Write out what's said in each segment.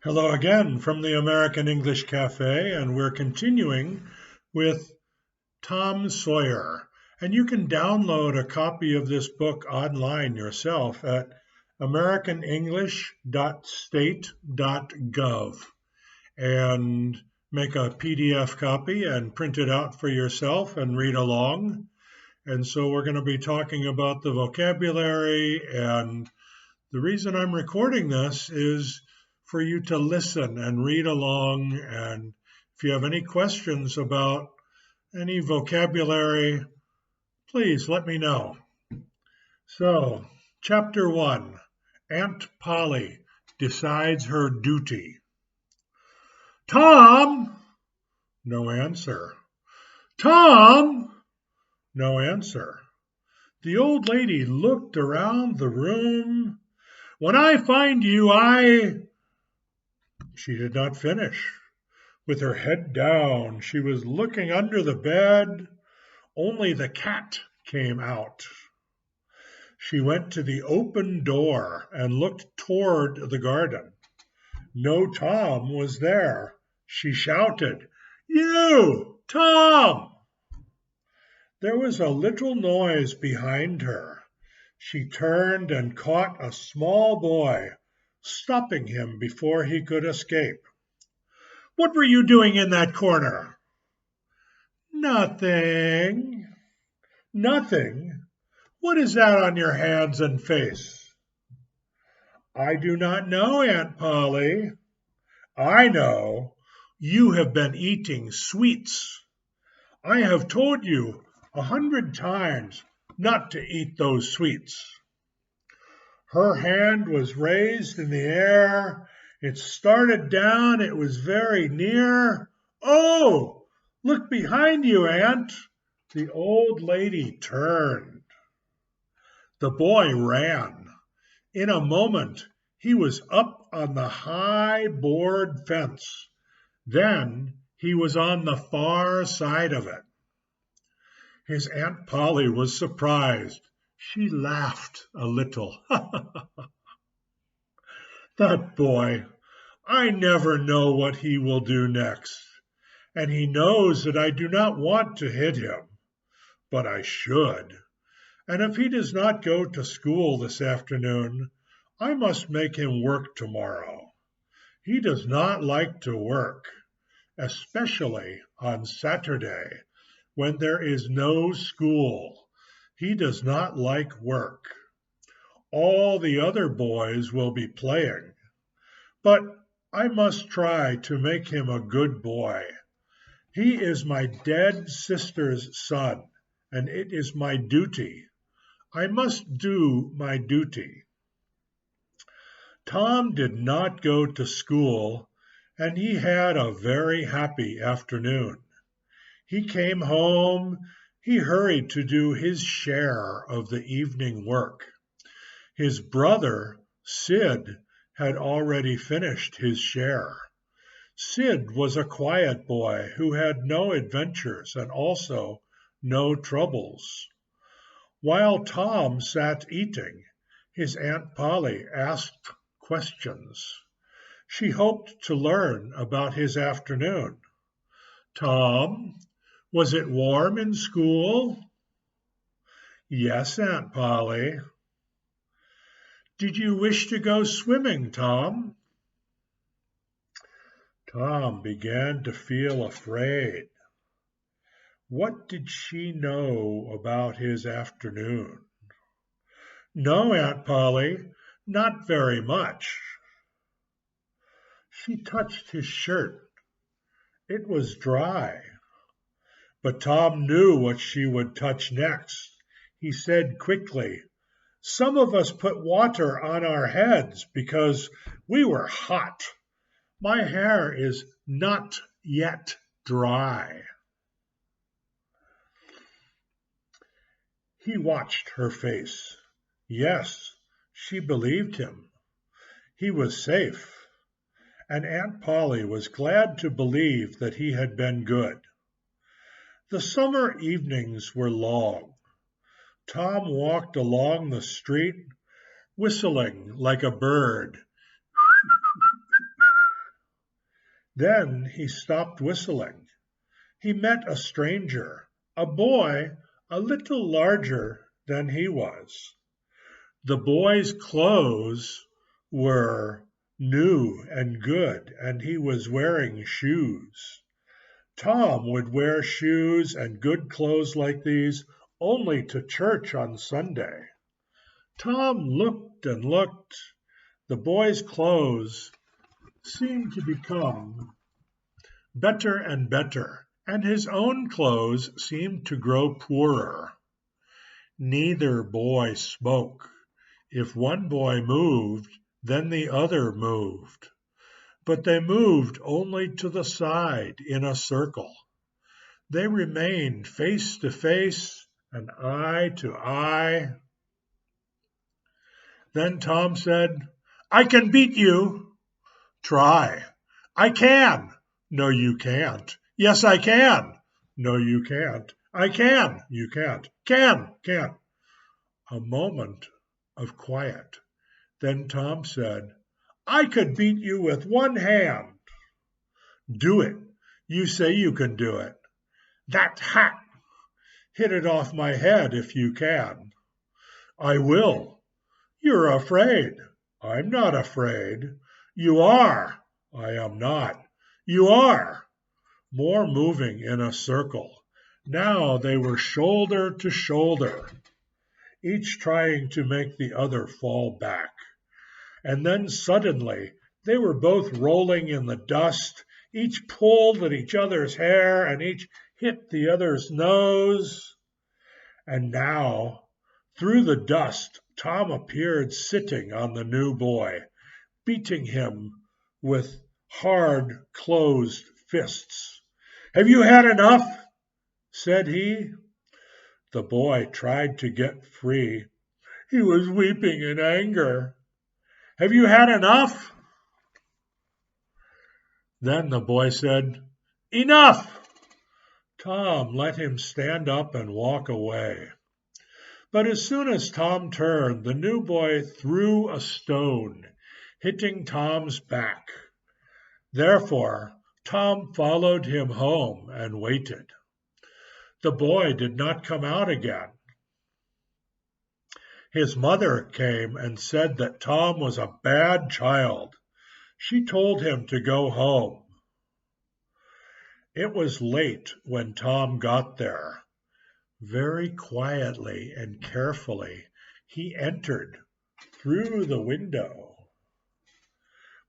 Hello again from the American English Cafe, and we're continuing with Tom Sawyer. And you can download a copy of this book online yourself at americanenglish.state.gov and make a PDF copy and print it out for yourself and read along. And so we're going to be talking about the vocabulary, and the reason I'm recording this is for you to listen and read along. And if you have any questions about any vocabulary, please let me know. So, Chapter 1, Aunt Polly Decides Her Duty. Tom! No answer. Tom! No answer. The old lady looked around the room. When I find you, She did not finish. With her head down, she was looking under the bed. Only the cat came out. She went to the open door and looked toward the garden. No Tom was there. She shouted, "You, Tom!" There was a little noise behind her. She turned and caught a small boy, stopping him before he could escape. "What were you doing in that corner?" "Nothing." "Nothing? What is that on your hands and face?" "I do not know, Aunt Polly." "I know. You have been eating sweets. I have told you 100 times not to eat those sweets." Her hand was raised in the air. It started down. It was very near. "Oh, look behind you, Aunt." The old lady turned. The boy ran. In a moment, he was up on the high board fence. Then he was on the far side of it. His Aunt Polly was surprised. She laughed a little. "That boy, I never know what he will do next. And he knows that I do not want to hit him, but I should. And if he does not go to school this afternoon, I must make him work tomorrow. He does not like to work, especially on Saturday, when there is no school. He does not like work. All the other boys will be playing. But I must try to make him a good boy. He is my dead sister's son, and it is my duty. I must do my duty." Tom did not go to school, and he had a very happy afternoon. He came home. He hurried to do his share of the evening work. His brother, Sid, had already finished his share. Sid was a quiet boy who had no adventures and also no troubles. While Tom sat eating, his Aunt Polly asked questions. She hoped to learn about his afternoon. "Tom, was it warm in school?" "Yes, Aunt Polly." "Did you wish to go swimming, Tom?" Tom began to feel afraid. What did she know about his afternoon? "No, Aunt Polly, not very much." She touched his shirt. It was dry. But Tom knew what she would touch next. He said quickly, "Some of us put water on our heads because we were hot. My hair is not yet dry." He watched her face. Yes, she believed him. He was safe, and Aunt Polly was glad to believe that he had been good. The summer evenings were long. Tom walked along the street, whistling like a bird. Then he stopped whistling. He met a stranger, a boy a little larger than he was. The boy's clothes were new and good, and he was wearing shoes. Tom would wear shoes and good clothes like these only to church on Sunday. Tom looked and looked. The boy's clothes seemed to become better and better, and his own clothes seemed to grow poorer. Neither boy spoke. If one boy moved, then the other moved. But they moved only to the side in a circle. They remained face to face and eye to eye. Then Tom said, "I can beat you." "Try." "I can." "No, you can't." "Yes, I can." "No, you can't." "I can." "You can't." Can. A moment of quiet. Then Tom said, "I could beat you with one hand." "Do it. You say you can do it." "That hat." "Hit it off my head if you can." "I will." "You're afraid." "I'm not afraid." "You are." "I am not." "You are." More moving in a circle. Now they were shoulder to shoulder, each trying to make the other fall back. And then suddenly they were both rolling in the dust. Each pulled at each other's hair, and each hit the other's nose. And now, through the dust, Tom appeared sitting on the new boy, beating him with hard, closed fists. "Have you had enough?" said he. The boy tried to get free. He was weeping in anger. "Have you had enough?" Then the boy said, "Enough!" Tom let him stand up and walk away. But as soon as Tom turned, the new boy threw a stone, hitting Tom's back. Therefore, Tom followed him home and waited. The boy did not come out again. His mother came and said that Tom was a bad child. She told him to go home. It was late when Tom got there. Very quietly and carefully he entered through the window.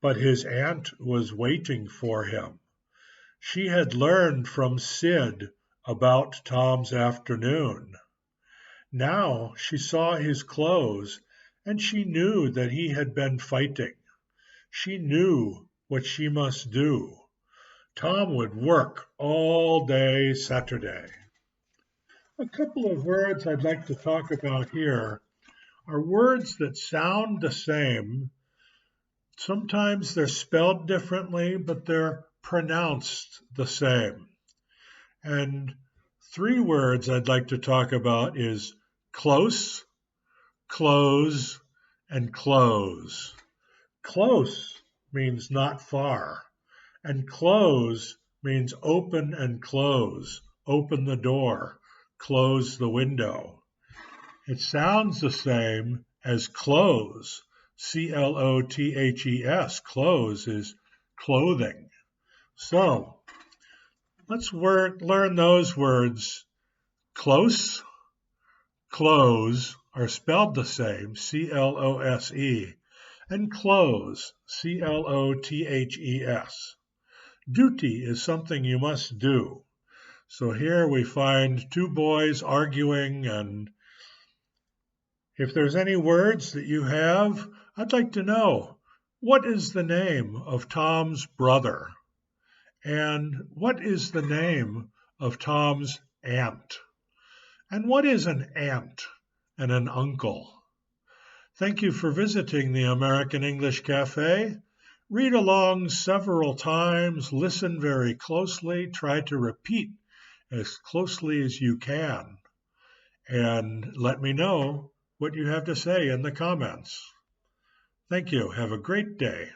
But his aunt was waiting for him. She had learned from Sid about Tom's afternoon. Now she saw his clothes, and she knew that he had been fighting. She knew what she must do. Tom would work all day Saturday. A couple of words I'd like to talk about here are words that sound the same. Sometimes they're spelled differently, but they're pronounced the same. And three words I'd like to talk about is close, close, and close. Close means not far, and close means open and close. Open the door, close the window. It sounds the same as clothes. C-L-O-T-H-E-S. Clothes is clothing. So let's learn those words. Close, close are spelled the same, C-L-O-S-E, and close, C-L-O-T-H-E-S. Duty is something you must do. So here we find two boys arguing, and if there's any words that you have, I'd like to know, what is the name of Tom's brother? And what is the name of Tom's aunt? And what is an aunt and an uncle? Thank you for visiting the American English Cafe. Read along several times, listen very closely, try to repeat as closely as you can, and let me know what you have to say in the comments. Thank you. Have a great day.